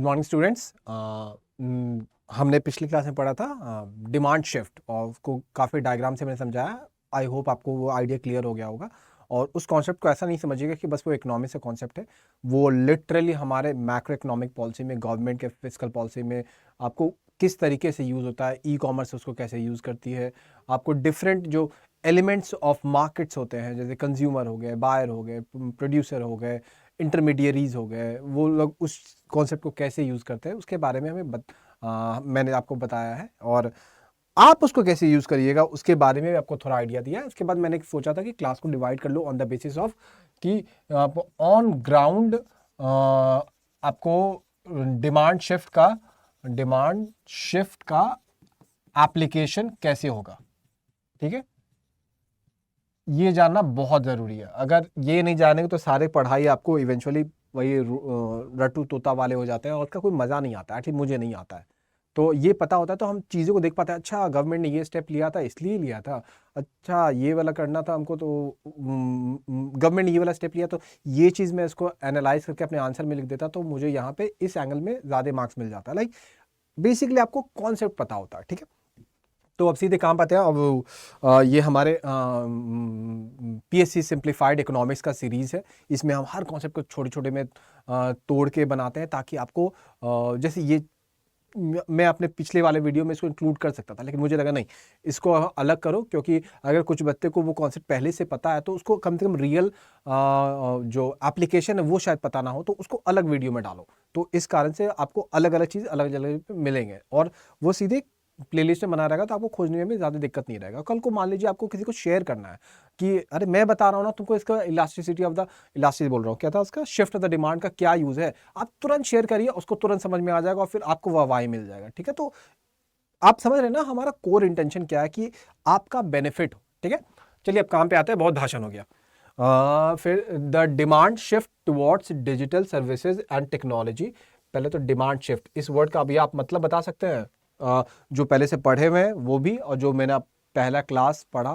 Morning students. हमने पिछली class में पढ़ा था डिमांड शिफ्ट और उसको काफ़ी डायग्राम से मैंने समझाया। आई होप आपको वो आइडिया क्लियर हो गया होगा। और उस कॉन्सेप्ट को ऐसा नहीं समझिएगा कि बस वो इकोनॉमिक्स का कॉन्सेप्ट है, वो लिटरली हमारे मैक्रो इकोनॉमिक पॉलिसी में, गवर्नमेंट के फिस्कल पॉलिसी में आपको किस तरीके से यूज़ होता है, ई कॉमर्स उसको कैसे यूज़ करती है, आपको डिफरेंट जो एलिमेंट्स ऑफ मार्केट्स होते हैं जैसे कंज्यूमर हो गए, बायर हो गए, प्रोड्यूसर हो गए, इंटरमीडियरीज हो गए, वो लोग उस कॉन्सेप्ट को कैसे यूज़ करते हैं उसके बारे में मैंने आपको बताया है। और आप उसको कैसे यूज़ करिएगा उसके बारे में भी आपको थोड़ा आइडिया दिया है। उसके बाद मैंने सोचा था कि क्लास को डिवाइड कर लो ऑन द बेसिस ऑफ कि आप ऑन ग्राउंड आपको डिमांड शिफ्ट का एप्लीकेशन कैसे होगा, ठीक है। ये जानना बहुत ज़रूरी है। अगर ये नहीं जानेंगे तो सारे पढ़ाई आपको इवेंचुअली वही रट्टू तोता वाले हो जाते हैं और उसका कोई मज़ा नहीं आता। एटलीस्ट मुझे नहीं आता है। तो ये पता होता है तो हम चीज़ों को देख पाते हैं। अच्छा, गवर्नमेंट ने ये स्टेप लिया था इसलिए लिया था, अच्छा ये वाला करना था हमको तो गवर्नमेंट ने ये वाला स्टेप लिया, तो ये चीज़ मैं इसको एनालाइज करके अपने आंसर में लिख देता तो मुझे यहाँ पे इस एंगल में ज़्यादा मार्क्स मिल जाता है। लाइक बेसिकली आपको कॉन्सेप्ट पता होता है, ठीक है। तो अब सीधे काम पाते हैं। अब ये हमारे पीएससी सिंप्लीफाइड इकोनॉमिक्स का सीरीज़ है। इसमें हम हर कॉन्सेप्ट को छोटे छोटे में तोड़ के बनाते हैं ताकि आपको जैसे ये मैं अपने पिछले वाले वीडियो में इसको इंक्लूड कर सकता था, लेकिन मुझे लगा नहीं, इसको अलग करो, क्योंकि अगर कुछ बच्चे को वो कॉन्सेप्ट पहले से पता है तो उसको कम से कम रियल जो एप्लीकेशन है वो शायद पता ना हो, तो उसको अलग वीडियो में डालो। तो इस कारण से आपको अलग अलग चीज़ अलग अलग मिलेंगे और वो सीधे प्लेलिस्ट में बना रहेगा, तो आपको खोजने में भी ज़्यादा दिक्कत नहीं रहेगा। कल को मान लीजिए आपको किसी को शेयर करना है कि अरे मैं बता रहा हूँ ना तुमको, इसका इलास्टिसिटी ऑफ द इलास्टिसिटी बोल रहा हूँ, क्या था उसका, शिफ्ट ऑफ द डिमांड का क्या यूज़ है, आप तुरंत शेयर करिए, उसको तुरंत समझ में आ जाएगा और फिर आपको वाहवाही मिल जाएगा, ठीक है। तो आप समझ रहे हैं ना हमारा कोर इंटेंशन क्या है, कि आपका बेनिफिट हो, ठीक है। चलिए अब काम पे आते हैं, बहुत भाषण हो गया। फिर the demand shift towards digital services and technology. पहले तो डिमांड शिफ्ट इस वर्ड का अभी आप मतलब बता सकते हैं, जो पहले से पढ़े हुए हैं वो भी और जो मैंने पहला क्लास पढ़ा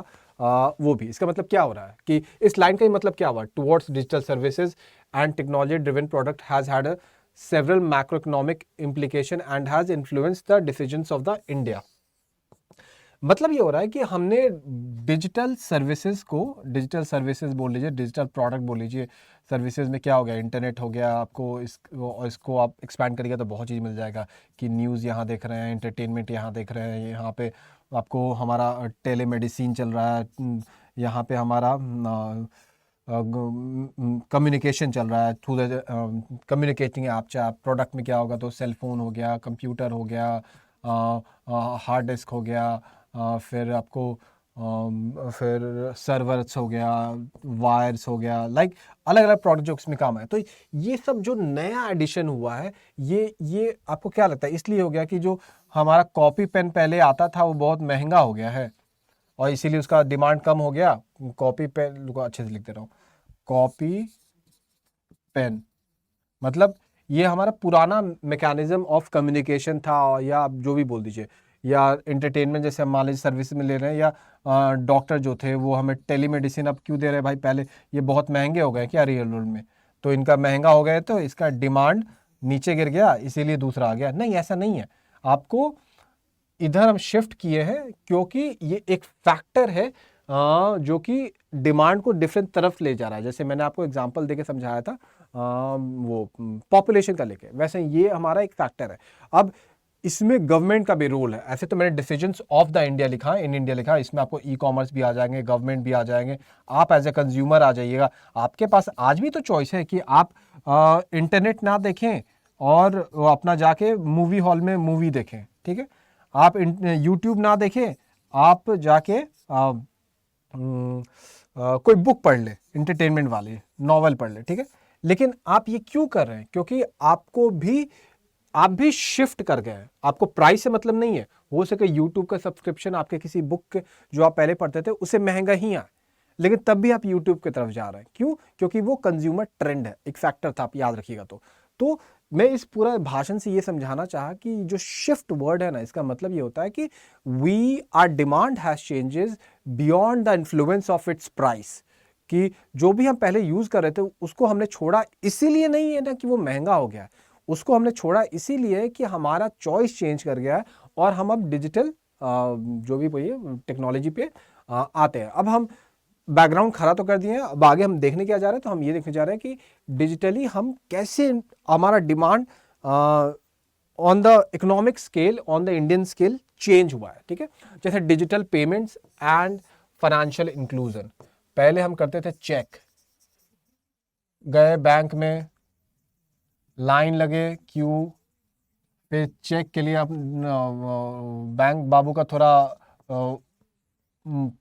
वो भी। इसका मतलब क्या हो रहा है कि इस लाइन का ही मतलब क्या हुआ, towards digital services and technology driven product has had several macroeconomic implication and has influenced the decisions of the India। मतलब ये हो रहा है कि हमने डिजिटल सर्विसेज बोल लीजिए, डिजिटल प्रोडक्ट बोल लीजिए। सर्विसेज में क्या हो गया, इंटरनेट हो गया, आपको इसको आप एक्सपैंड करिएगा तो बहुत चीज़ मिल जाएगा कि न्यूज़ यहाँ देख रहे हैं, एंटरटेनमेंट यहाँ देख रहे हैं, यहाँ पे आपको हमारा टेलीमेडिसिन चल रहा है, यहाँ पे हमारा कम्युनिकेशन चल रहा है थ्रू द कम्युनिकेटिंग ऐप। चाहे प्रोडक्ट में क्या होगा तो सेल फोन हो गया, कंप्यूटर हो गया, हार्ड डिस्क हो गया, फिर आपको फिर सर्वर्स हो गया, वायर्स हो गया, लाइक अलग अलग प्रोडक्ट जो उसमें काम है। तो ये सब जो नया एडिशन हुआ है, ये आपको क्या लगता है इसलिए हो गया कि जो हमारा कॉपी पेन पहले आता था वो बहुत महंगा हो गया है और इसीलिए उसका डिमांड कम हो गया। कॉपी पेन को अच्छे से लिख दे रहा हूँ, कॉपी पेन मतलब ये हमारा पुराना मैकेनिज्म ऑफ कम्युनिकेशन था, या आप जो भी बोल दीजिए, या एंटरटेनमेंट जैसे हम मान लीजिए सर्विस में ले रहे हैं, या डॉक्टर जो थे वो हमें टेलीमेडिसिन अब क्यों दे रहे हैं भाई, पहले ये बहुत महंगे हो गए क्या रियल वर्ल्ड में, तो इनका महंगा हो गया तो इसका डिमांड नीचे गिर गया इसीलिए दूसरा आ गया। नहीं, ऐसा नहीं है। आपको इधर हम शिफ्ट किए हैं क्योंकि ये एक फैक्टर है जो कि डिमांड को डिफरेंट तरफ ले जा रहा है। जैसे मैंने आपको एग्जांपल देके समझाया था वो पॉपुलेशन का लेके, वैसे ये हमारा एक फैक्टर है। अब इसमें गवर्नमेंट का भी रोल है। ऐसे तो मैंने डिसीजंस ऑफ द इंडिया लिखा है, इन इंडिया लिखा है, इसमें आपको ई कॉमर्स भी आ जाएंगे, गवर्नमेंट भी आ जाएंगे, आप एज ए कंज्यूमर आ जाइएगा। आपके पास आज भी तो चॉइस है कि आप इंटरनेट ना देखें और अपना जाके मूवी हॉल में मूवी देखें, ठीक है। आप यूट्यूब ना देखें, आप जाके कोई बुक पढ़ ले, इंटरटेनमेंट वाली नॉवल पढ़ ले, ठीक है। लेकिन आप ये क्यों कर रहे हैं, क्योंकि आप भी शिफ्ट कर गए हैं। आपको प्राइस से मतलब नहीं है, हो सके यूट्यूब का सब्सक्रिप्शन आपके किसी बुक के जो आप पहले पढ़ते थे उससे महंगा ही आए, लेकिन तब भी आप यूट्यूब की तरफ जा रहे हैं। क्यों? क्योंकि वो कंज्यूमर ट्रेंड है, एक फैक्टर था, आप याद रखिएगा। तो मैं इस पूरा भाषण से ये समझाना चाहा कि जो शिफ्ट वर्ड है ना, इसका मतलब ये होता है कि we are demand has changes beyond the influence of its price. कि जो भी हम पहले यूज कर रहे थे उसको हमने छोड़ा, इसीलिए नहीं है ना कि वो महंगा हो गया, उसको हमने छोड़ा इसीलिए कि हमारा चॉइस चेंज कर गया है और हम अब डिजिटल जो भी बोलिए टेक्नोलॉजी पे आते हैं। अब हम बैकग्राउंड खड़ा तो कर दिए हैं, अब आगे हम देखने क्या जा रहे हैं, तो हम ये देखने जा रहे हैं कि डिजिटली हम कैसे हमारा demand on the economic scale, on the Indian scale change हुआ है। ठीक है, जैसे digital payments and financial inclusion. पहले हम करते थे चेक, गए बैंक में, लाइन लगे, क्यू, फिर चेक के लिए आप बैंक बाबू का थोड़ा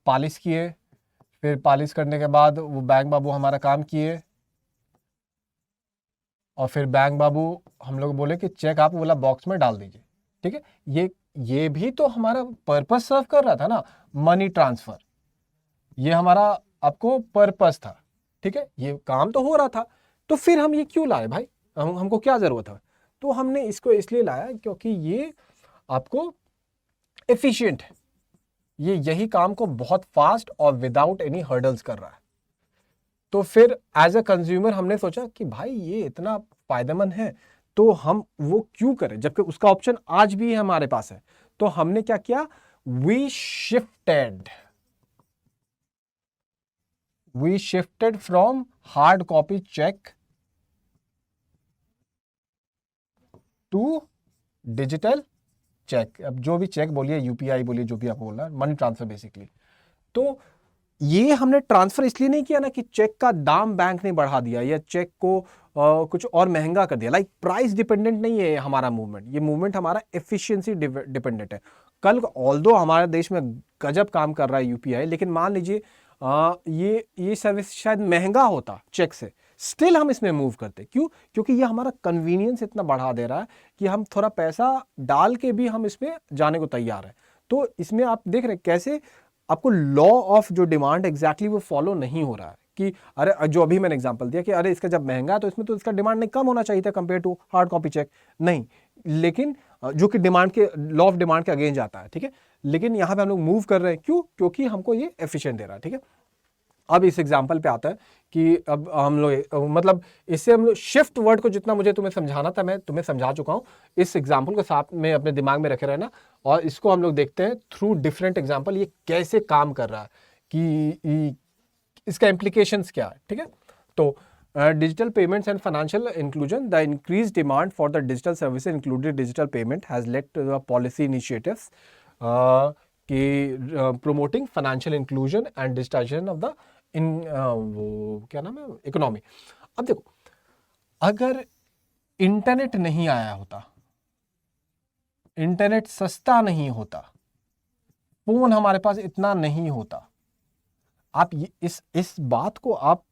पॉलिश किए, फिर पॉलिश करने के बाद वो बैंक बाबू हमारा काम किए, और फिर बैंक बाबू हम लोग बोले कि चेक आप वाला बॉक्स में डाल दीजिए। ठीक है, ये भी तो हमारा पर्पस सर्व कर रहा था ना, मनी ट्रांसफर, ये हमारा आपको पर्पस था। ठीक है, ये काम तो हो रहा था, तो फिर हम ये क्यों लाए भाई, हमको क्या जरूरत है? तो हमने इसको इसलिए लाया क्योंकि ये आपको एफिशिएंट है, ये यही काम को बहुत फास्ट और विदाउट एनी हर्डल्स कर रहा है। तो फिर एज अ कंज्यूमर हमने सोचा कि भाई ये इतना फायदेमंद है तो हम वो क्यों करें, जबकि उसका ऑप्शन आज भी हमारे पास है। तो हमने क्या किया, we shifted from hard copy cheque to digital cheque. अब जो भी चेक बोलिए, यूपीआई बोलिए, जो भी आप बोल रहे हैं, मनी ट्रांसफर बेसिकली। तो ये हमने ट्रांसफर इसलिए नहीं किया ना कि चेक का दाम बैंक ने बढ़ा दिया या चेक को कुछ और महंगा कर दिया। लाइक प्राइस डिपेंडेंट नहीं है हमारा मूवमेंट, ये मूवमेंट हमारा एफिशिएंसी डिपेंडेंट है। कल ऑल्दो हमारे देश में गजब काम कर रहा है यूपीआई, लेकिन मान लीजिए ये सर्विस शायद महंगा होता चेक से, स्टिल हम इसमें मूव करते। क्यों? क्योंकि ये हमारा कन्वीनियंस इतना बढ़ा दे रहा है कि हम थोड़ा पैसा डाल के भी हम इसमें जाने को तैयार है। तो इसमें आप देख रहे हैं कैसे आपको लॉ ऑफ जो डिमांड एग्जैक्टली वो फॉलो नहीं हो रहा है कि अरे जो अभी मैंने एग्जांपल दिया कि अरे इसका जब महंगा है तो इसमें तो इसका डिमांड नहीं कम होना चाहिए था compare to hard copy cheque, नहीं, लेकिन जो कि डिमांड के लॉ ऑफ डिमांड के अगेंस्ट जाता है। ठीक है, लेकिन यहां पे हम लोग मूव कर रहे हैं, क्यों? क्योंकि हमको ये एफिशिएंट दे रहा है। ठीक है, अब इस एग्जाम्पल पे आता है कि अब हम लोग मतलब इससे हम लोग शिफ्ट वर्ड को जितना मुझे तुम्हें समझाना था मैं तुम्हें समझा चुका हूं। इस एग्जाम्पल को साथ में अपने दिमाग में रखे रहना, और इसको हम लोग देखते हैं थ्रू डिफरेंट एग्जाम्पल ये कैसे काम कर रहा है, कि इसका इम्प्लीकेशंस क्या है। ठीक है, तो digital payments and financial inclusion, the increase demand for the digital services included digital payment has led to the policy initiatives कि promoting financial inclusion and digitization of the वो क्या नाम है, इकोनॉमी। अब देखो, अगर इंटरनेट नहीं आया होता, इंटरनेट सस्ता नहीं होता, फोन हमारे पास इतना नहीं होता, आप इस बात को आप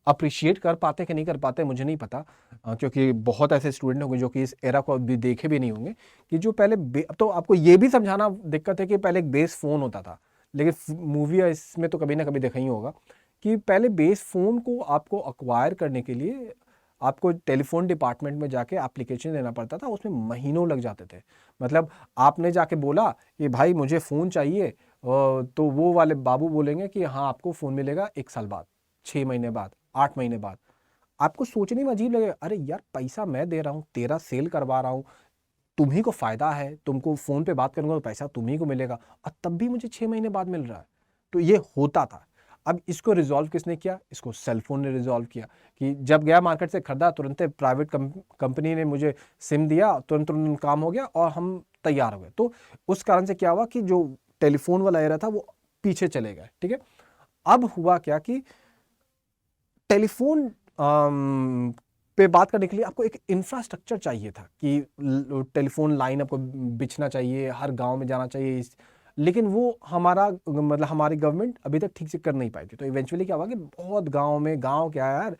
अप्रिशिएट कर पाते कि नहीं कर पाते मुझे नहीं पता, क्योंकि बहुत ऐसे स्टूडेंट होंगे जो कि इस एरा को अभी देखे भी नहीं होंगे कि जो पहले तो आपको ये भी समझाना दिक्कत है कि पहले एक बेस फोन होता था, लेकिन मूवी इसमें तो कभी ना कभी देखा ही होगा कि पहले बेस फोन को आपको अक्वायर करने के लिए आपको टेलीफोन डिपार्टमेंट में जाके एप्लीकेशन देना पड़ता था, उसमें महीनों लग जाते थे। मतलब आपने जाके बोला कि भाई मुझे फ़ोन चाहिए, तो वो वाले बाबू बोलेंगे कि हाँ आपको फ़ोन मिलेगा 1 साल बाद, 6 महीने बाद, 8 महीने बाद। आपको सोचने में अजीब लगेगा, अरे यार पैसा मैं दे रहा हूँ, तेरा सेल करवा रहा हूँ, तुम्ही को फ़ायदा है, तुमको फ़ोन पे बात करूँगा तो पैसा तुम्ही को मिलेगा, और तब भी मुझे 6 महीने बाद मिल रहा है। तो ये होता था। अब इसको रिजॉल्व किसने किया? इसको सेलफोन ने रिजॉल्व किया कि जब गया मार्केट से खरीदा, तुरंत प्राइवेट कंपनी ने मुझे सिम दिया, तुरंत तुरंत काम हो गया और हम तैयार हो गए। तो उस कारण से क्या हुआ कि जो टेलीफोन वाला एरा था वो पीछे चले गए। ठीक है, अब हुआ क्या कि टेलीफोन पे बात करने के लिए आपको एक इंफ्रास्ट्रक्चर चाहिए था कि टेलीफोन लाइन आपको बिछना चाहिए, हर गांव में जाना चाहिए, लेकिन वो हमारा मतलब हमारी गवर्नमेंट अभी तक ठीक से कर नहीं पाई थी। तो इवेंचुअली क्या हुआ कि बहुत गांव में, गांव क्या यार,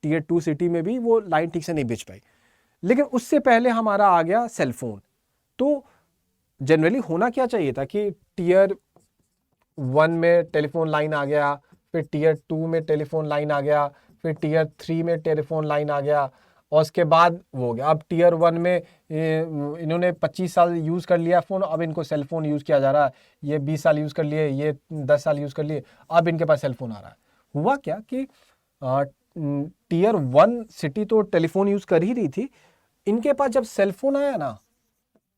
टियर 2 सिटी में भी वो लाइन ठीक से नहीं बिछ पाई। लेकिन उससे पहले हमारा आ गया सेलफोन। तो जनरली होना क्या चाहिए था कि टियर 1 में टेलीफोन लाइन आ गया, फिर टियर 2 में टेलीफोन लाइन आ गया, फिर टियर 3 में टेलीफोन लाइन आ गया, और उसके बाद वो हो गया। अब टियर 1 में इन्होंने 25 साल यूज़ कर लिया फ़ोन, अब इनको सेल फ़ोन यूज़ किया जा रहा है। ये 20 साल यूज़ कर लिए, ये 10 साल यूज़ कर लिए, अब इनके पास सेल फ़ोन आ रहा है। हुआ क्या कि टियर 1 सिटी तो टेलीफोन यूज़ कर ही रही थी, इनके पास जब सेलफोन आया ना,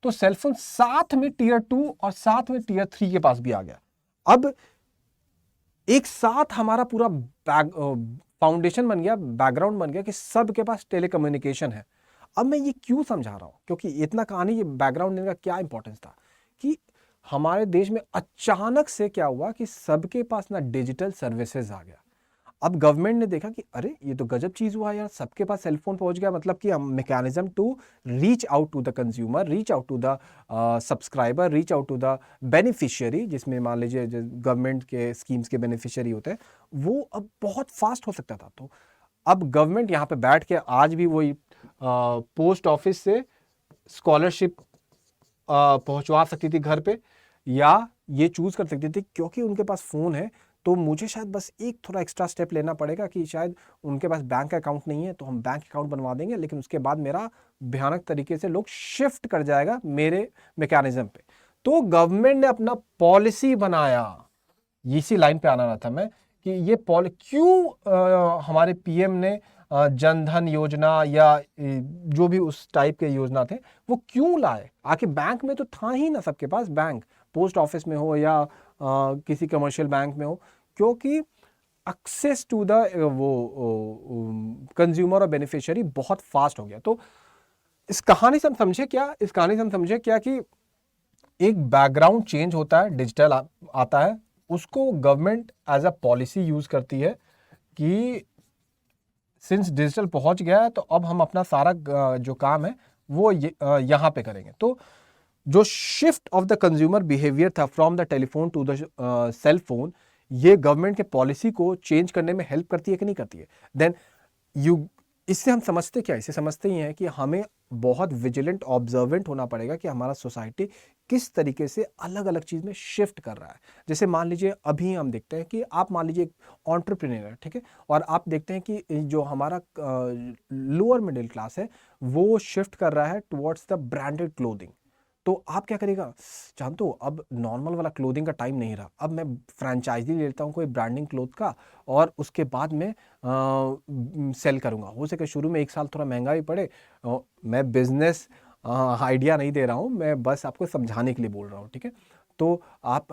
तो सेलफोन साथ में टीयर 2 और साथ में टीयर 3 के पास भी आ गया। अब एक साथ हमारा पूरा फाउंडेशन बन गया, बैकग्राउंड बन गया कि सबके पास टेलीकम्युनिकेशन है। अब मैं ये क्यों समझा रहा हूं, क्योंकि इतना कहानी, ये बैकग्राउंड देने का क्या इंपॉर्टेंस था कि हमारे देश में अचानक से क्या हुआ कि सबके पास ना डिजिटल सर्विसेज आ गया। अब गवर्नमेंट ने देखा कि अरे ये तो गजब चीज हुआ यार, सबके पास सेलफोन पहुंच गया, मतलब कि mechanism to reach out to the consumer, reach out to the subscriber, reach out to the beneficiary, जिसमें मान लीजिए गवर्नमेंट के स्कीम्स के बेनिफिशियरी होते हैं, वो अब बहुत फास्ट हो सकता था। तो अब गवर्नमेंट यहाँ पे बैठ के आज भी वही पोस्ट ऑफिस से स्कॉलरशिप पहुंचवा सकती थी घर पे, या ये चूज कर सकती थी क्योंकि उनके पास फोन है, तो मुझे शायद बस एक थोड़ा एक्स्ट्रा स्टेप लेना पड़ेगा कि शायद उनके पास बैंक अकाउंट नहीं है तो हम बैंक अकाउंट बनवा देंगे, लेकिन उसके बाद मेरा भयानक तरीके से लोग शिफ्ट कर जाएगा मेरे मैकेनिज्म पे। तो गवर्नमेंट ने अपना पॉलिसी बनाया, इसी लाइन पे आना था मैं कि ये क्यों हमारे पीएम ने जनधन योजना या जो भी उस टाइप के योजना थे वो क्यों लाए। आखिर बैंक में तो था ही ना सबके पास, बैंक पोस्ट ऑफिस में हो या किसी कमर्शियल बैंक में हो, क्योंकि एक्सेस टू द वो कंज्यूमर और बेनिफिशियरी बहुत फास्ट हो गया। तो इस कहानी से हम समझे क्या, इस कहानी से हम समझे क्या कि एक बैकग्राउंड चेंज होता है, डिजिटल आता है, उसको government as a policy use करती है कि सिंस डिजिटल पहुंच गया है तो अब हम अपना सारा जो काम है वो यहाँ पे करेंगे। तो जो shift of the consumer behaviour था from the telephone to the cell phone, ये गवर्नमेंट के पॉलिसी को चेंज करने में हेल्प करती है कि नहीं करती है। देन इससे हम समझते क्या, इसे समझते ही हैं कि हमें बहुत विजिलेंट ऑब्जर्वेंट होना पड़ेगा कि हमारा सोसाइटी किस तरीके से अलग अलग चीज में शिफ्ट कर रहा है। जैसे मान लीजिए अभी हम देखते हैं कि आप मान लीजिए एक एंटरप्रेन्योर है, ठीक है, और आप देखते हैं कि जो हमारा लोअर मिडिल क्लास है वो शिफ्ट कर रहा है टुवर्ड्स द ब्रांडेड क्लोथिंग। तो आप क्या करेगा, जानते हो अब नॉर्मल वाला क्लोथिंग का टाइम नहीं रहा, अब मैं फ्रेंचाइजी लेता हूँ कोई ब्रांडिंग क्लोथ का और उसके बाद में सेल करूँगा। हो सके शुरू में 1 साल थोड़ा महंगा भी पड़े, मैं बिजनेस आइडिया नहीं दे रहा हूँ, मैं बस आपको समझाने के लिए बोल रहा हूँ, ठीक है। तो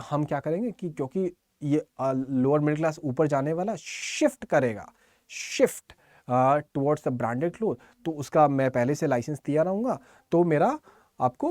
हम क्या करेंगे कि क्योंकि ये लोअर मिडिल क्लास ऊपर जाने वाला शिफ्ट करेगा, shift towards the branded cloth, तो उसका मैं पहले से लाइसेंस दिया रहूँगा, तो मेरा आपको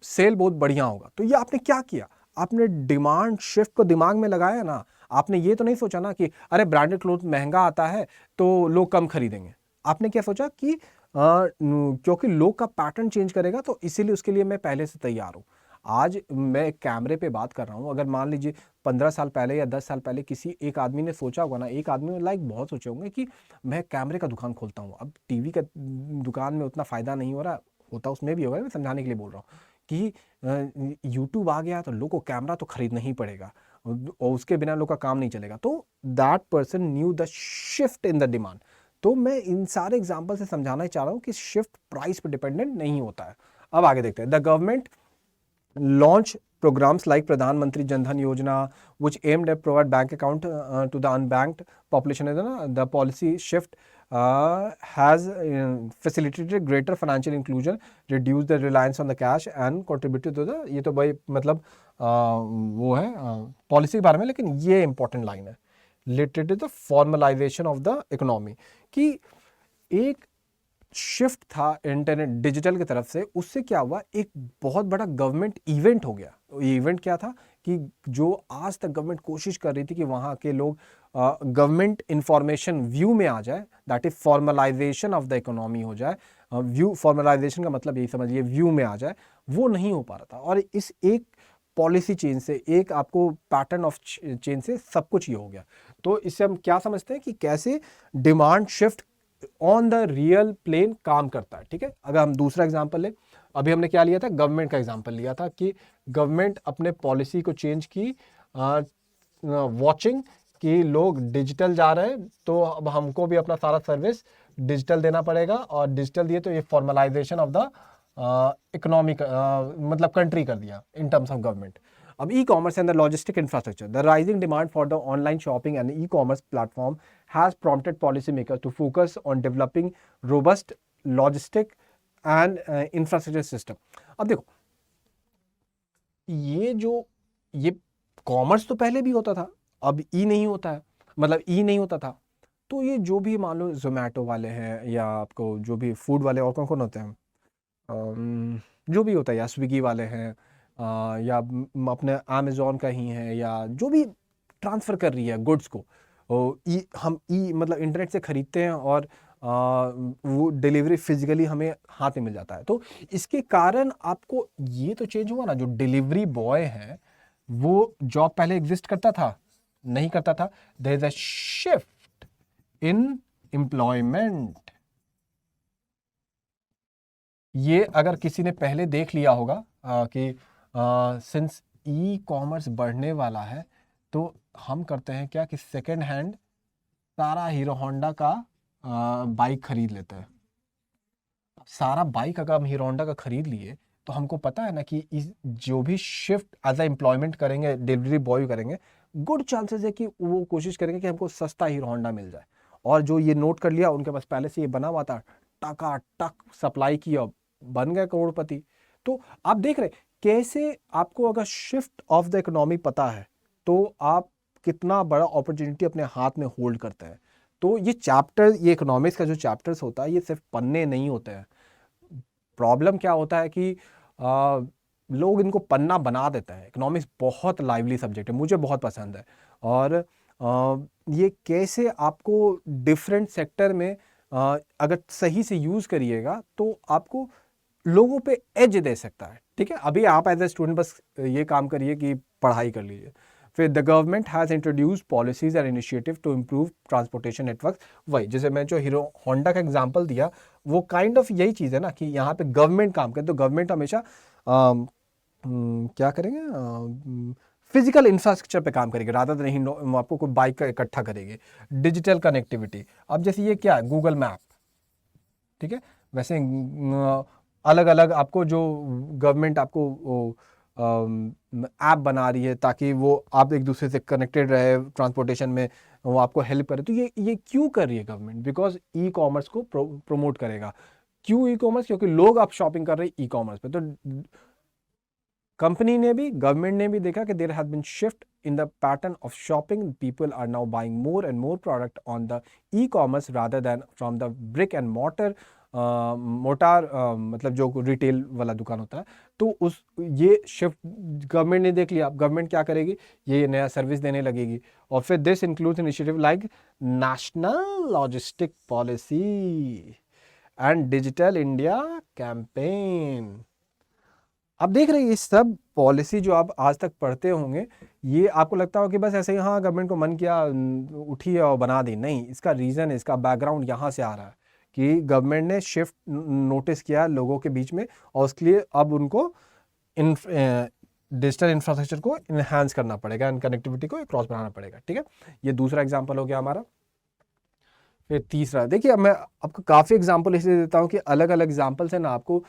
सेल बहुत बढ़िया होगा। तो ये आपने क्या किया, आपने डिमांड शिफ्ट को दिमाग में लगाया ना। आपने ये तो नहीं सोचा ना कि अरे ब्रांडेड क्लोथ महंगा आता है तो लोग कम खरीदेंगे। आपने क्या सोचा कि क्योंकि लोग का पैटर्न चेंज करेगा तो इसीलिए उसके लिए मैं पहले से तैयार हूँ। आज मैं कैमरे पे बात कर रहा हूँ, अगर मान लीजिए 15 साल पहले या 10 साल पहले किसी एक आदमी ने सोचा होगा ना, एक आदमी लाइक बहुत सोचे होंगे कि मैं कैमरे का दुकान खोलता हूँ। अब टीवी का दुकान में उतना फायदा नहीं हो रहा, होता उसमें भी होगा, मैं समझाने के लिए बोल रहा हूँ कि यूट्यूब आ गया तो लोग को कैमरा तो खरीदना ही पड़ेगा और उसके बिना लोग का काम नहीं चलेगा। तो that person new the shift in the demand. तो मैं इन सारे एग्जाम्पल से समझाना चाह रहा हूँ कि शिफ्ट प्राइस पर डिपेंडेंट नहीं होता है। अब आगे देखते हैं। The government launch programs like Pradhan Mantri Jan Dhan Yojana, which aimed at provide bank account to the unbanked population. The policy shift has facilitated greater financial inclusion, reduced the reliance on the cash and contributed to the, ये तो भाई मतलब वो है policy के बारे में, लेकिन ये इंपॉर्टेंट लाइन है related to the formalisation of the economy, कि एक शिफ्ट था इंटरनेट डिजिटल की तरफ से, उससे क्या हुआ, एक बहुत बड़ा गवर्नमेंट इवेंट हो गया। ये इवेंट क्या था कि जो आज तक गवर्नमेंट कोशिश कर रही थी कि वहाँ के लोग गवर्नमेंट इंफॉर्मेशन व्यू में आ जाए, that is formalisation of the economy हो जाए। व्यू फॉर्मलाइजेशन का मतलब यही समझिए व्यू में आ जाए, वो नहीं हो पा रहा था। और इस एक पॉलिसी चेंज से, एक आपको पैटर्न ऑफ चेंज से सब कुछ ये हो गया। तो इससे हम क्या समझते हैं कि कैसे demand shift on the real plane काम करता है, ठीक है। अगर हम दूसरा एग्जांपल ले, अभी हमने क्या लिया था, गवर्नमेंट का एग्जांपल लिया था कि गवर्नमेंट अपने पॉलिसी को चेंज की वॉचिंग कि लोग डिजिटल जा रहे हैं, तो अब हमको भी अपना सारा सर्विस डिजिटल देना पड़ेगा, और डिजिटल दिए तो ये फॉर्मलाइजेशन ऑफ द इकोनॉमिक मतलब कंट्री कर दिया इन टर्म्स ऑफ गवर्नमेंट। अब e-commerce and the logistic infrastructure, the rising demand for the online shopping and e-commerce platform has prompted policymakers to focus on developing robust logistic and infrastructure system. अब देखो, ये commerce तो पहले भी होता था, अब ई नहीं होता है, मतलब ई नहीं होता था। तो ये जो भी मान लो जोमेटो वाले हैं या आपको जो भी फूड वाले और कौन कौन होते हैं, जो भी होता है, या स्विगी वाले हैं, या अपने अमेजोन का ही है, या जो भी ट्रांसफ़र कर रही है गुड्स को, हम मतलब इंटरनेट से ख़रीदते हैं और वो डिलीवरी फिजिकली हमें हाथ में मिल जाता है। तो इसके कारण आपको ये तो चेंज हुआ ना, जो डिलीवरी बॉय है वो जॉब पहले एग्जिस्ट करता था, नहीं करता था, there is a shift in employment. ये अगर किसी ने पहले देख लिया होगा कि सिंस ई कॉमर्स बढ़ने वाला है, तो हम करते हैं क्या कि सेकेंड हैंड सारा हीरो होंडा का बाइक खरीद लेते हैं। सारा बाइक अगर हम हीरो होंडा का खरीद लिए, तो हमको पता है ना कि जो भी शिफ्ट एज अ एम्प्लॉयमेंट करेंगे, डिलीवरी बॉय करेंगे, गुड चांसेस है कि वो कोशिश करेंगे कि हमको सस्ता हीरो होंडा मिल जाए। और जो ये नोट कर लिया, उनके पास पहले से ये बना हुआ था, टका टक सप्लाई किया, बन गए करोड़पति। तो आप देख रहे कैसे आपको अगर शिफ्ट ऑफ द इकोनॉमी पता है, तो आप कितना बड़ा अपॉर्चुनिटी अपने हाथ में होल्ड करते हैं। तो ये चैप्टर, ये इकोनॉमिक्स का जो चैप्टर्स होता है, ये सिर्फ पन्ने नहीं होते हैं। प्रॉब्लम क्या होता है कि लोग इनको पन्ना बना देते हैं। इकोनॉमिक्स बहुत लाइवली सब्जेक्ट है, मुझे बहुत पसंद है। और ये कैसे आपको डिफरेंट सेक्टर में अगर सही से यूज़ करिएगा, तो आपको लोगों पे एज दे सकता है। ठीक है, अभी आप एज ए स्टूडेंट बस ये काम करिए कि पढ़ाई कर लीजिए। फिर the government has introduced policies and initiative to improve transportation network. वही जैसे मैं जो हीरो होंडा का एग्जांपल दिया, वो काइंड ऑफ यही चीज़ है ना, कि यहाँ पे गवर्नमेंट काम करे, तो गवर्नमेंट हमेशा क्या करेंगे, फिजिकल इंफ्रास्ट्रक्चर पे काम करेंगे, रादर देन आपको कोई बाइक का इकट्ठा करेंगे। डिजिटल कनेक्टिविटी, अब जैसे ये क्या है, गूगल मैप, ठीक है, वैसे अलग अलग आपको जो गवर्नमेंट आपको ऐप बना रही है, ताकि वो आप एक दूसरे से कनेक्टेड रहे ट्रांसपोर्टेशन में, वो आपको हेल्प करे। तो ये क्यों कर रही है गवर्नमेंट? बिकॉज ई कॉमर्स को प्रमोट करेगा। क्यों ई कॉमर्स? क्योंकि लोग आप शॉपिंग कर रहे हैं ई कॉमर्स पे। तो कंपनी ने भी, गवर्नमेंट ने भी देखा कि there has been shift in the pattern of shopping. People are now buying more and more product on the e-commerce rather than from the brick and mortar motor मतलब जो रिटेल वाला दुकान होता है। तो उस ये शिफ्ट गवर्नमेंट ने देख लिया। अब गवर्नमेंट क्या करेगी, ये नया सर्विस देने लगेगी। और फिर this includes initiative like national logistic policy and digital India campaign. अब देख रहे हैं, ये सब पॉलिसी जो आप आज तक पढ़ते होंगे, ये आपको लगता हो कि बस ऐसे ही हाँ गवर्नमेंट को मन किया उठी और बना दी। नहीं, इसका रीज़न, इसका बैकग्राउंड यहाँ से आ रहा है कि गवर्नमेंट ने शिफ्ट नोटिस किया लोगों के बीच में, और उसके लिए अब उनको डिजिटल इंफ्रास्ट्रक्चर को इन्हांस करना पड़ेगा एंड कनेक्टिविटी को क्रॉस बनाना पड़ेगा। ठीक है, ये दूसरा एग्जाम्पल हो गया हमारा। फिर तीसरा, देखिए मैं आपको काफ़ी एग्जाम्पल इसलिए देता हूँ कि अलग अलग एग्जाम्पल से ना आपको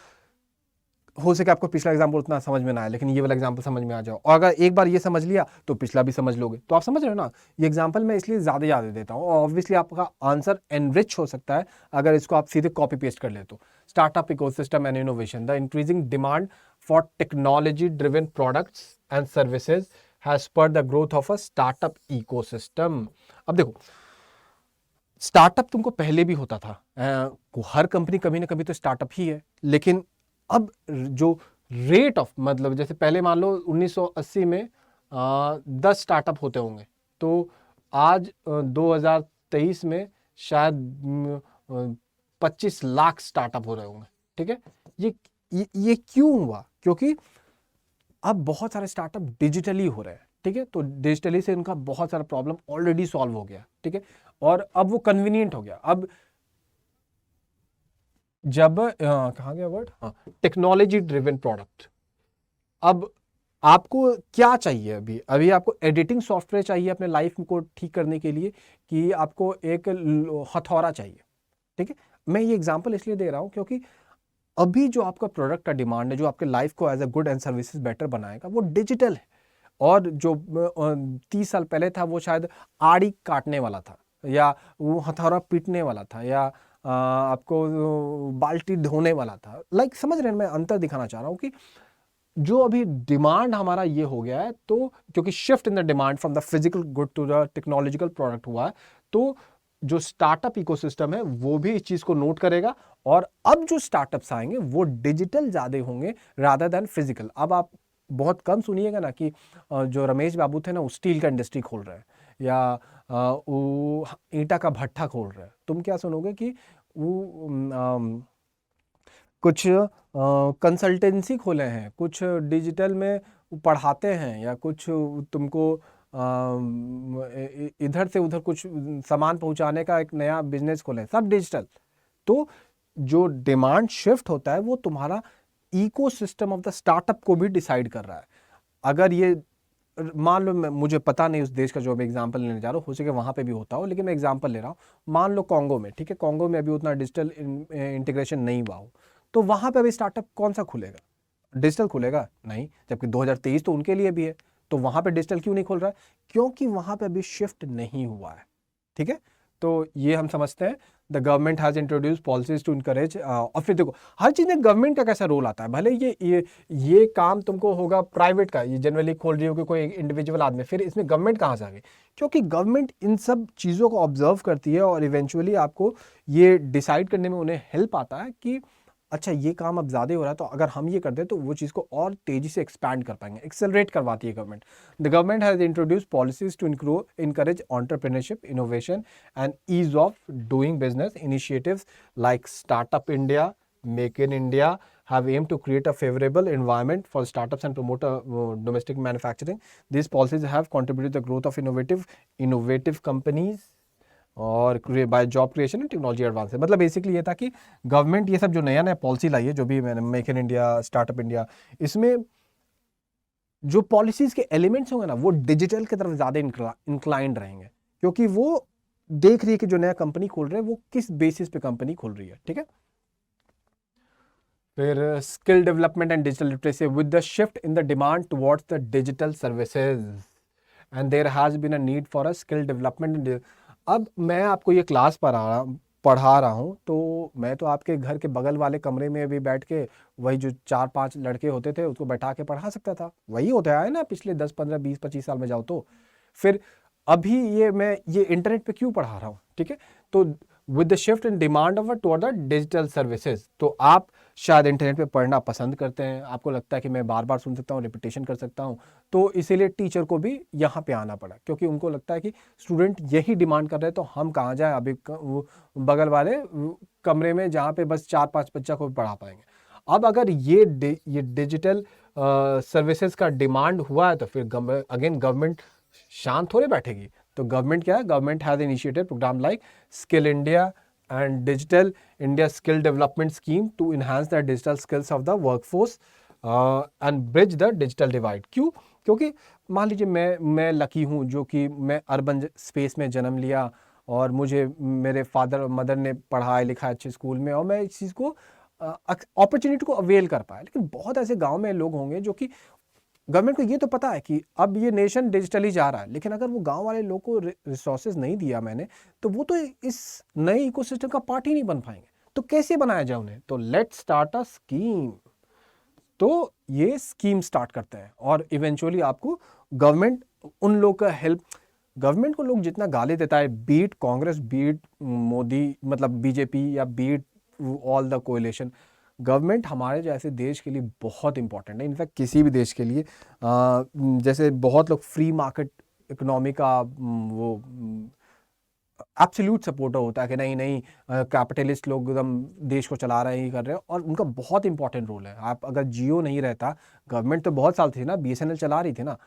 हो सके आपको पिछला एग्जाम्पल उतना समझ में ना आए, लेकिन ये वाला एग्जाम्पल समझ में आ जाओ। और अगर एक बार ये समझ लिया तो पिछला भी समझ लोगे। तो आप समझ रहे हो ना, ये एग्जाम्पल मैं इसलिए ज़्यादा याद देता हूँ। और ऑब्वियसली आपका आंसर एनरिच हो सकता है अगर इसको आप सीधे कॉपी पेस्ट कर ले तो। Startup ecosystem and innovation, the increasing demand for technology driven products and services has spurred the growth of a startup ecosystem. अब देखो, स्टार्टअप तुमको पहले भी होता था, हर कंपनी कभी ना कभी तो स्टार्टअप ही है। लेकिन अब जो रेट ऑफ, मतलब जैसे पहले मान लो 1980 में 10 स्टार्टअप होते होंगे, तो आज 2023 में शायद 25 लाख स्टार्टअप हो रहे होंगे। ठीक है, ये क्यों हुआ? क्योंकि अब बहुत सारे स्टार्टअप डिजिटली हो रहे हैं। ठीक है, तो डिजिटली से इनका बहुत सारा प्रॉब्लम ऑलरेडी सॉल्व हो गया। ठीक है, और अब वो कन्वीनियंट हो गया। अब जब कहाँ गया वर्ड, हाँ, टेक्नोलॉजी ड्रिवन प्रोडक्ट। अब आपको क्या चाहिए? अभी आपको एडिटिंग सॉफ्टवेयर चाहिए अपने लाइफ को ठीक करने के लिए, कि आपको एक हथौड़ा चाहिए? ठीक है, मैं ये एग्जांपल इसलिए दे रहा हूँ क्योंकि अभी जो आपका प्रोडक्ट का डिमांड है, जो आपके लाइफ को as a good and services better बनाएगा, वो डिजिटल है। और जो 30 साल पहले था, वो शायद आड़ी काटने वाला था, या वो हथौड़ा पीटने वाला था, या आपको बाल्टी धोने वाला था। लाइक समझ रहे हैं, मैं अंतर दिखाना चाह रहा हूँ कि जो अभी डिमांड हमारा ये हो गया है, तो क्योंकि shift in the demand from the physical good to the technological product हुआ है, तो जो स्टार्टअप इकोसिस्टम है वो भी इस चीज को नोट करेगा, और अब जो स्टार्टअप्स आएंगे वो डिजिटल ज्यादा होंगे रादर देन फिजिकल। अब आप बहुत कम सुनिएगा ना कि जो रमेश बाबू थे ना वो स्टील का इंडस्ट्री खोल रहे हैं, या वो ईंटा का भट्ठा खोल रहे हैं। तुम क्या सुनोगे कि वो कुछ कंसल्टेंसी खोले हैं, कुछ डिजिटल में पढ़ाते हैं, या कुछ तुमको इधर से उधर कुछ सामान पहुंचाने का एक नया बिजनेस खोले, सब डिजिटल। तो जो डिमांड शिफ्ट होता है वो तुम्हारा इकोसिस्टम ऑफ द स्टार्टअप को भी डिसाइड कर रहा है। अगर ये मान लो, मुझे पता नहीं उस देश का जो मैं एग्जांपल लेने जा रहा हूँ, हो सके वहां पे भी होता हो, लेकिन मैं एग्जांपल ले रहा हूँ। मान लो कॉन्गो में, ठीक है, कॉन्गो में अभी उतना डिजिटल इंटीग्रेशन नहीं हुआ हो, तो वहां पे अभी स्टार्टअप कौन सा खुलेगा? डिजिटल खुलेगा नहीं, जबकि 2023 तो उनके लिए भी है। तो वहां पे डिजिटल क्यों नहीं खुल रहा है? क्योंकि वहां पे अभी शिफ्ट नहीं हुआ है। ठीक है, तो ये हम समझते हैं the government has introduce policies to encourage. और फिर देखो, हर चीज में गवर्नमेंट का कैसा रोल आता है। भले ये काम तुमको होगा प्राइवेट का, ये जनरली खोल रही होगी कोई इंडिविजुअल आदमी, फिर इसमें गवर्नमेंट कहाँ से आ गई? क्योंकि गवर्नमेंट इन सब चीज़ों को ऑब्जर्व करती है, और इवेंचुअली आपको ये डिसाइड करने में उन्हें हेल्प आता है कि अच्छा ये काम अब ज़्यादा हो रहा है, तो अगर हम ये कर दें तो वो चीज़ को और तेज़ी से एक्सपैंड कर पाएंगे, एक्सेलरेट करवाती है government. The government has introduce policies to encourage entrepreneurship, innovation and ease of doing business. Initiatives like Startup India, Make in India have aimed to create a favorable environment for startups and promote domestic manufacturing. These policies have contributed to the growth of innovative companies और by job creation and technology advance. मतलब basically ये था कि government ये सब जो नया नया पॉलिसी लाई है, जो भी मैंने make in India, startup India, इसमें जो पॉलिसीज के एलिमेंट्स होंगे ना वो डिजिटल की तरफ ज्यादा इंक्लाइंड रहेंगे, क्योंकि वो देख रही है कि जो नया कंपनी खोल रहे हैं वो किस बेसिस पे कंपनी खोल रही है। ठीक है, फिर skill development and digital literacy with the shift in the demand towards the digital services and there has been a need for a skill development. अब मैं आपको ये क्लास पढ़ा रहा हूँ, तो मैं तो आपके घर के बगल वाले कमरे में भी बैठ के वही जो 4-5 लड़के होते थे उसको बैठा के पढ़ा सकता था। वही होता है ना पिछले 10, 15, 20, 25 साल में जाओ तो। फिर अभी मैं ये इंटरनेट पे क्यों पढ़ा रहा हूँ? ठीक है, तो with the shift in demand of toward the digital services, तो आप शायद इंटरनेट पे पढ़ना पसंद करते हैं, आपको लगता है कि मैं बार बार सुन सकता हूँ, रिपीटेशन कर सकता हूँ, तो इसीलिए टीचर को भी यहाँ पे आना पड़ा, क्योंकि उनको लगता है कि स्टूडेंट यही डिमांड कर रहे हैं, तो हम कहाँ जाए अभी बगल वाले कमरे में जहाँ पे बस 4-5 बच्चा को पढ़ा पाएंगे। अब अगर ये डिजिटल सर्विसेज का डिमांड हुआ है, तो फिर अगेन गवर्नमेंट शांत थोड़े बैठेगी। तो गवर्नमेंट क्या है, government has initiated program like skill India and Digital India Skill Development Scheme to enhance the digital skills of the workforce and bridge the digital divide. क्यों? क्योंकि मान लीजिए मैं लकी हूँ जो कि मैं अर्बन स्पेस में जन्म लिया, और मुझे मेरे फादर और मदर ने पढ़ाया लिखा अच्छे स्कूल में, और मैं इस चीज़ को अपॉर्चुनिटी को अवेल कर पाया। लेकिन बहुत ऐसे गांव में लोग होंगे जो कि गवर्नमेंट को ये तो पता है कि अब ये नेशन डिजिटली जा रहा है, लेकिन अगर वो गांव वाले लोग को रिसोर्सेज नहीं दिया मैंने, तो वो तो इस नए इकोसिस्टम का पार्ट ही नहीं बन पाएंगे। तो कैसे बनाया जाए उन्हें? तो लेट्स स्टार्ट अ स्कीम। तो ये स्कीम स्टार्ट करते हैं, और इवेंचुअली आपको गवर्नमेंट उन लोग का हेल्प, गवर्नमेंट को लोग जितना गाली देता है, बीट कांग्रेस, बीट मोदी, मतलब बीजेपी, या be it all the coalition, government हमारे जैसे देश के लिए बहुत इंपॉर्टेंट है। इनफैक्ट किसी भी देश के लिए, जैसे बहुत लोग फ्री मार्केट इकोनॉमी का वो एब्सोल्यूट सपोर्टर होता है कि नहीं नहीं कैपिटलिस्ट लोग एकदम देश को चला रहे हैं, ही कर रहे हैं, और उनका बहुत इंपॉर्टेंट रोल है। आप अगर जियो नहीं रहता, गवर्नमेंट तो बहुत साल थी ना, बीएसएनएल चला रही थी ना,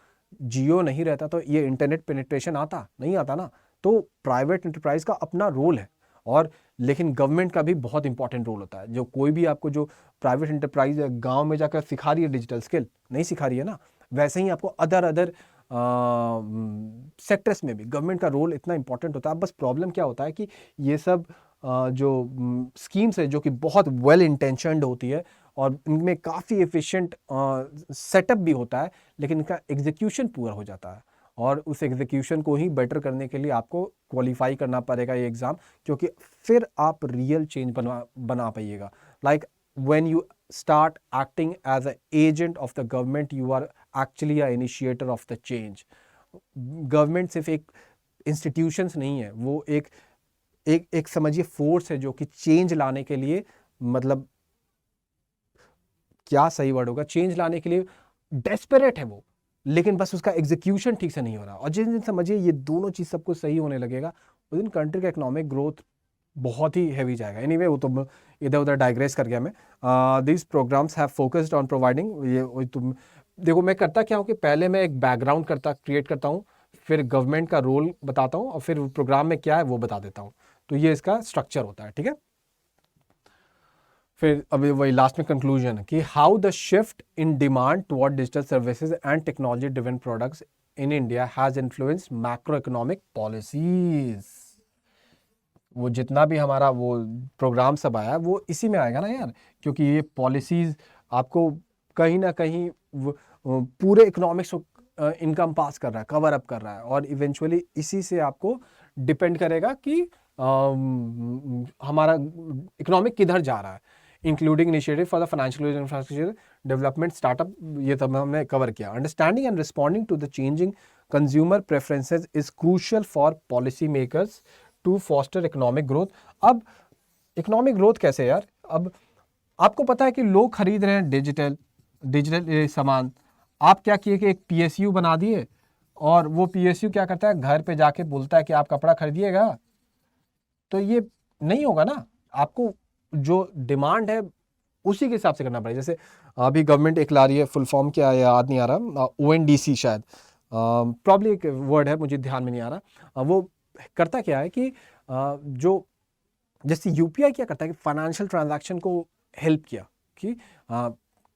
जियो नहीं रहता तो ये इंटरनेट पेनिट्रेशन आता नहीं आता ना। तो प्राइवेट एंटरप्राइज का अपना रोल है, और लेकिन गवर्नमेंट का भी बहुत इंपॉर्टेंट रोल होता है। जो कोई भी आपको जो प्राइवेट एंटरप्राइज गांव में जाकर सिखा रही है डिजिटल स्किल, नहीं सिखा रही है ना, वैसे ही आपको अदर सेक्टर्स में भी गवर्नमेंट का रोल इतना इंपॉर्टेंट होता है। बस प्रॉब्लम क्या होता है कि ये सब जो स्कीम्स है जो कि बहुत वेल इंटेंशनड होती है, और इनमें काफ़ी एफिशिएंट सेटअप भी होता है, लेकिन इनका एग्जीक्यूशन पूरा हो जाता है, और उस एग्जीक्यूशन को ही बेटर करने के लिए आपको क्वालिफाई करना पड़ेगा ये एग्ज़ाम, क्योंकि फिर आप रियल चेंज बना पाइएगा। Like when you start acting as an agent of the government, you are actually a initiator of the change. Government सिर्फ एक इंस्टीट्यूशंस नहीं है, वो एक समझिए फोर्स है जो कि चेंज लाने के लिए, मतलब क्या सही वर्ड होगा, चेंज लाने के लिए डेस्परेट है वो, लेकिन बस उसका एग्जीक्यूशन ठीक से नहीं हो रहा। और जिस दिन समझिए ये दोनों चीज़ सबको सही होने लगेगा, उस दिन कंट्री का इकोनॉमिक ग्रोथ बहुत ही हैवी जाएगा। एनीवे वो तो इधर उधर डाइग्रेस कर गया मैं। This programs have focused on providing, ये तुम देखो मैं करता क्या हूँ कि पहले मैं एक बैकग्राउंड क्रिएट करता हूँ, फिर गवर्नमेंट का रोल बताता हूँ और फिर प्रोग्राम में क्या है वो बता देता हूँ। तो ये इसका स्ट्रक्चर होता है, ठीक है। फिर अभी वही लास्ट में कंक्लूजन कि how the shift in demand toward digital services and technology driven products in India has influenced macro economic policies. वो जितना भी हमारा वो प्रोग्राम सब आया वो इसी में आएगा ना यार, क्योंकि ये पॉलिसीज़ आपको कहीं ना कहीं पूरे इकोनॉमिक्स इनकम पास कर रहा है, कवर अप कर रहा है, और इवेंचुअली इसी से आपको डिपेंड करेगा कि हमारा इकोनॉमिक किधर जा रहा है, including initiative for the financial infrastructure development startup, ये सब हमने कवर किया। Understanding and responding to the changing consumer preferences is crucial for policy makers to foster economic growth. अब इकोनॉमिक ग्रोथ कैसे यार, अब आपको पता है कि लोग खरीद रहे हैं डिजिटल सामान, आप क्या किए कि एक PSU बना दिए, और वो PSU क्या करता है, घर पे जाके बोलता है कि आप कपड़ा खरीदिएगा, तो ये नहीं होगा ना। आपको जो डिमांड है उसी के हिसाब से करना पड़ेगा। जैसे अभी गवर्नमेंट एक ला रही है, फुल फॉर्म क्या है याद नहीं आ रहा, ONDC शायद, प्रॉब्ली एक वर्ड है मुझे ध्यान में नहीं आ रहा। वो करता क्या है कि जो जैसे UPI क्या करता है कि फाइनेंशियल ट्रांजैक्शन को हेल्प किया, कि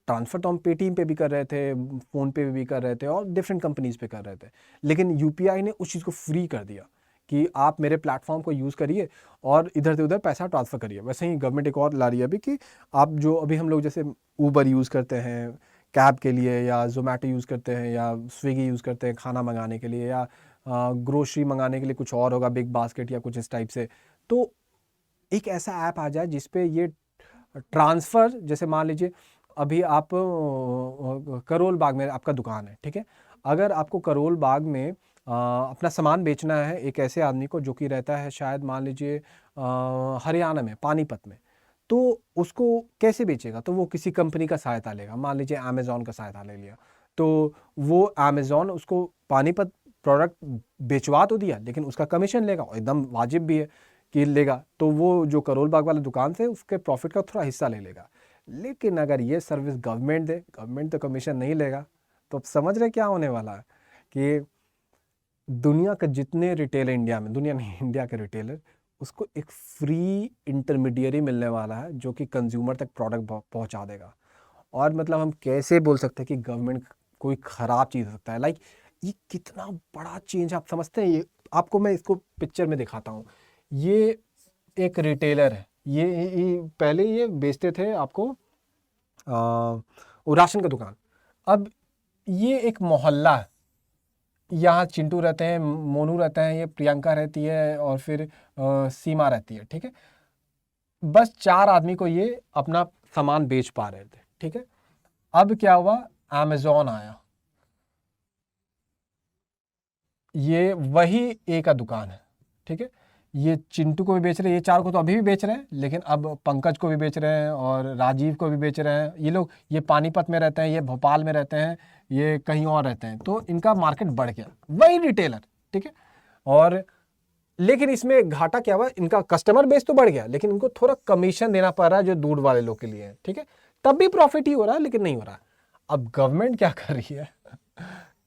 ट्रांसफ़र तो हम पेटीएम पे भी कर रहे थे, फ़ोन पे भी कर रहे थे, और डिफरेंट कंपनीज़ पे कर रहे थे, लेकिन UPI ने उस चीज़ को फ्री कर दिया कि आप मेरे प्लेटफॉर्म को यूज़ करिए और इधर से उधर पैसा ट्रांसफ़र करिए। वैसे ही गवर्नमेंट एक और ला रही है अभी कि आप जो अभी हम लोग जैसे ऊबर यूज़ करते हैं कैब के लिए, या जोमेटो यूज़ करते हैं, या स्विगी यूज़ करते हैं खाना मंगाने के लिए, या ग्रोसरी मंगाने के लिए कुछ और होगा, बिग बास्केट या कुछ इस टाइप से, तो एक ऐसा ऐप आ जाए जिसपे ये ट्रांसफ़र, जैसे मान लीजिए अभी आप करोल बाग में आपका दुकान है, ठीक है, अगर आपको करोल बाग में अपना सामान बेचना है एक ऐसे आदमी को जो कि रहता है शायद मान लीजिए हरियाणा में, पानीपत में, तो उसको कैसे बेचेगा, तो वो किसी कंपनी का सहायता लेगा, मान लीजिए अमेज़ॉन का सहायता ले लिया, तो वो अमेज़ॉन उसको पानीपत प्रोडक्ट बेचवा तो दिया, लेकिन उसका कमीशन लेगा, और एकदम वाजिब भी है कि लेगा, तो वो जो करोल बाग वाला दुकान से उसके प्रॉफिट का थोड़ा हिस्सा ले लेगा। लेकिन अगर ये सर्विस गवर्नमेंट दे, गवर्नमेंट तो कमीशन नहीं लेगा। तो अब समझ रहे क्या होने वाला है कि दुनिया के जितने रिटेलर इंडिया में, दुनिया नहीं इंडिया के रिटेलर, उसको एक फ्री इंटरमीडियरी मिलने वाला है जो कि कंज्यूमर तक प्रोडक्ट पहुंचा देगा। और मतलब हम कैसे बोल सकते हैं कि गवर्नमेंट कोई ख़राब चीज़ हो सकता है, लाइक ये कितना बड़ा चेंज आप समझते हैं। ये आपको मैं इसको पिक्चर में दिखाता हूँ। ये एक रिटेलर है, ये पहले ये बेचते थे आपको राशन का दुकान। अब ये एक मोहल्ला है, यहाँ चिंटू रहते हैं, मोनू रहते हैं, ये प्रियंका रहती है, और फिर सीमा रहती है, ठीक है। बस 4 आदमी को ये अपना सामान बेच पा रहे थे, ठीक है। अब क्या हुआ, अमेज़ॉन आया, ये वही एक का दुकान है, ठीक है। ये चिंटू को भी बेच रहे हैं, ये 4 को तो अभी भी बेच रहे हैं, लेकिन अब पंकज को भी बेच रहे हैं और राजीव को भी बेच रहे हैं। ये लोग, ये पानीपत में रहते हैं, ये भोपाल में रहते हैं, ये कहीं और रहते हैं, तो इनका मार्केट बढ़ गया, वही रिटेलर, ठीक है। और लेकिन इसमें घाटा क्या हुआ, इनका कस्टमर बेस तो बढ़ गया, लेकिन इनको थोड़ा कमीशन देना पड़ रहा है जो दूर वाले लोग के लिए है, ठीक है। तब भी प्रॉफिट ही हो रहा है, लेकिन नहीं हो रहा। अब गवर्नमेंट क्या कर रही है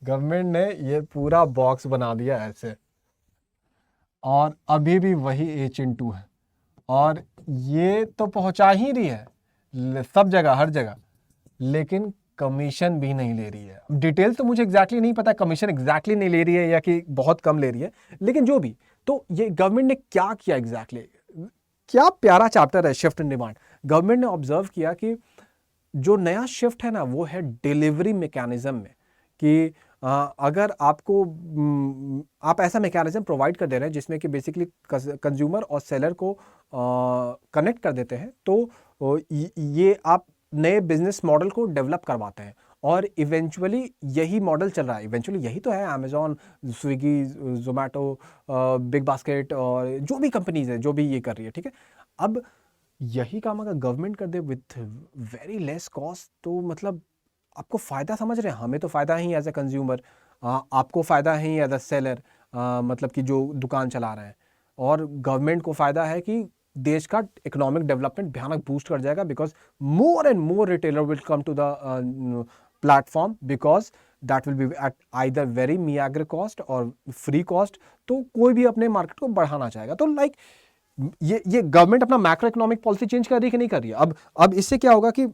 गवर्नमेंट ने ये पूरा बॉक्स बना दिया ऐसे, और अभी भी वही ए चिंटू है, और ये तो पहुंचा ही रही है सब जगह, हर जगह, लेकिन कमीशन भी नहीं ले रही है। डिटेल्स तो मुझे एग्जैक्टली नहीं पता कमीशन एग्जैक्टली नहीं ले रही है या कि बहुत कम ले रही है, लेकिन जो भी, तो ये गवर्नमेंट ने क्या किया एग्जैक्टली, क्या प्यारा चैप्टर है शिफ्ट इन डिमांड। गवर्नमेंट ने ऑब्जर्व किया कि जो नया शिफ्ट है ना, वो है डिलीवरी मैकेनिज्म में, कि अगर आपको आप ऐसा मैकेनिज्म प्रोवाइड कर दे रहे हैं जिसमें कि बेसिकली कंज्यूमर और सेलर को कनेक्ट कर देते हैं, तो ये आप नए बिजनेस मॉडल को डेवलप करवाते हैं। और इवेंचुअली यही मॉडल चल रहा है, इवेंचुअली यही तो है Amazon, Swiggy, Zomato, big basket और जो भी कंपनीज है जो भी ये कर रही है, ठीक है। अब यही काम अगर गवर्नमेंट कर दे विथ वेरी लेस कॉस्ट, तो मतलब आपको फ़ायदा समझ रहे हैं, हमें तो फ़ायदा ही एज ए कंज्यूमर, आपको फ़ायदा ही एज अ सेलर, मतलब कि जो दुकान चला रहे हैं, और गवर्नमेंट को फ़ायदा है कि देश का इकोनॉमिक डेवलपमेंट भयानक बूस्ट कर जाएगा, because more and more retailer will come to the platform, because that will be at either very meagre cost और फ्री कॉस्ट। तो कोई भी अपने मार्केट को बढ़ाना चाहेगा। तो लाइक ये गवर्नमेंट अपना मैक्रो इकोनॉमिक पॉलिसी चेंज कर रही है कि नहीं कर रही है। अब इससे क्या होगा कि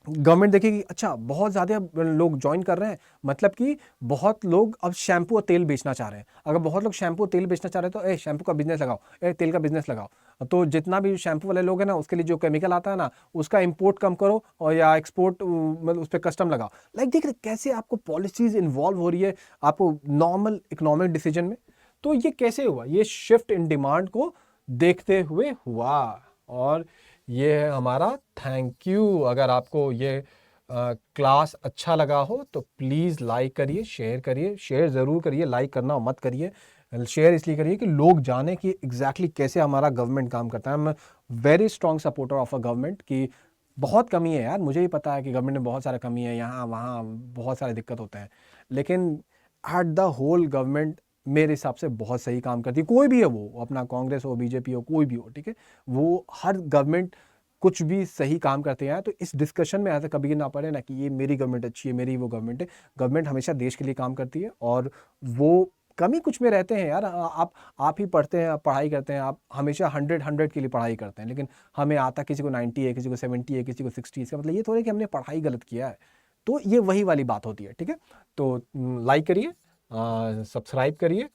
गवर्नमेंट देखेगी, अच्छा बहुत ज़्यादा लोग ज्वाइन कर रहे हैं, मतलब कि बहुत लोग अब शैम्पू और तेल बेचना चाह रहे हैं। अगर बहुत लोग शैम्पू और तेल बेचना चाह रहे हैं तो शैम्पू का बिजनेस लगाओ, तेल का बिजनेस लगाओ। तो जितना भी शैम्पू वाले लोग हैं ना, उसके लिए जो केमिकल आता है ना, उसका इंपोर्ट कम करो, और या एक्सपोर्ट, मतलब उस पर कस्टम लगाओ। लाइक देख रहे कैसे आपको पॉलिसीज इन्वॉल्व हो रही है आपको नॉर्मल इकोनॉमिक डिसीजन में। तो ये कैसे हुआ, ये शिफ्ट इन डिमांड को देखते हुए हुआ। और ये है हमारा थैंक यू। अगर आपको ये क्लास अच्छा लगा हो तो प्लीज़ लाइक करिए, शेयर ज़रूर करिए, लाइक करना मत करिए। शेयर इसलिए करिए कि लोग जाने कि एग्जैक्टली कैसे हमारा गवर्नमेंट काम करता है। मैं very strong supporter of a government की बहुत कमी है यार, मुझे ही पता है कि गवर्नमेंट में बहुत सारा कमी है, यहाँ वहाँ बहुत सारे दिक्कत होते हैं, लेकिन एट द होल गवर्नमेंट मेरे हिसाब से बहुत सही काम करती है। कोई भी है, वो अपना कांग्रेस हो, बीजेपी हो, कोई भी हो, ठीक है, वो हर गवर्नमेंट कुछ भी सही काम करते हैं। तो इस डिस्कशन में ऐसा कभी ना पड़े ना कि ये मेरी गवर्नमेंट अच्छी है, मेरी वो गवर्नमेंट है। गवर्नमेंट हमेशा देश के लिए काम करती है, और वो कमी कुछ में रहते हैं यार। आप ही पढ़ते हैं, आप पढ़ाई करते हैं, आप हमेशा 100 के लिए पढ़ाई करते हैं, लेकिन हमें आता किसी को 90 है, किसी को 70 है, किसी को 60। इसका मतलब ये थोड़ा कि हमने पढ़ाई गलत किया है। तो ये वही वाली बात होती है, ठीक है। तो लाइक करिए, सब्सक्राइब करिए,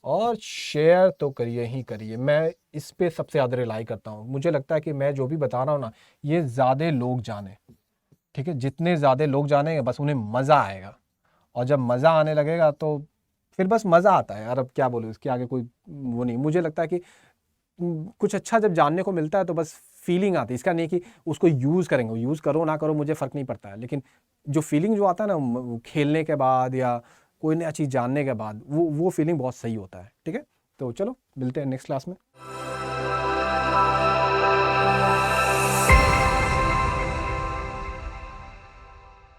और शेयर तो करिए ही करिए। मैं इस पे सबसे ज़्यादा रिलाई करता हूँ। मुझे लगता है कि मैं जो भी बता रहा हूँ ना, ये ज़्यादा लोग जाने, ठीक है। जितने ज़्यादा लोग जानेंगे बस उन्हें मज़ा आएगा, और जब मज़ा आने लगेगा तो फिर बस मज़ा आता है यार। अब क्या बोलूँ, इसके आगे कोई वो नहीं। मुझे लगता है कि कुछ अच्छा जब जानने को मिलता है तो बस फीलिंग आती है। इसका नहीं कि उसको यूज़ करेंगे, यूज़ करो ना करो मुझे फ़र्क नहीं पड़ता है, लेकिन जो फीलिंग जो आता है ना खेलने के बाद या कोई नया चीज़ जानने के बाद, वो फीलिंग बहुत सही होता है, ठीक है। तो चलो मिलते हैं नेक्स्ट क्लास में।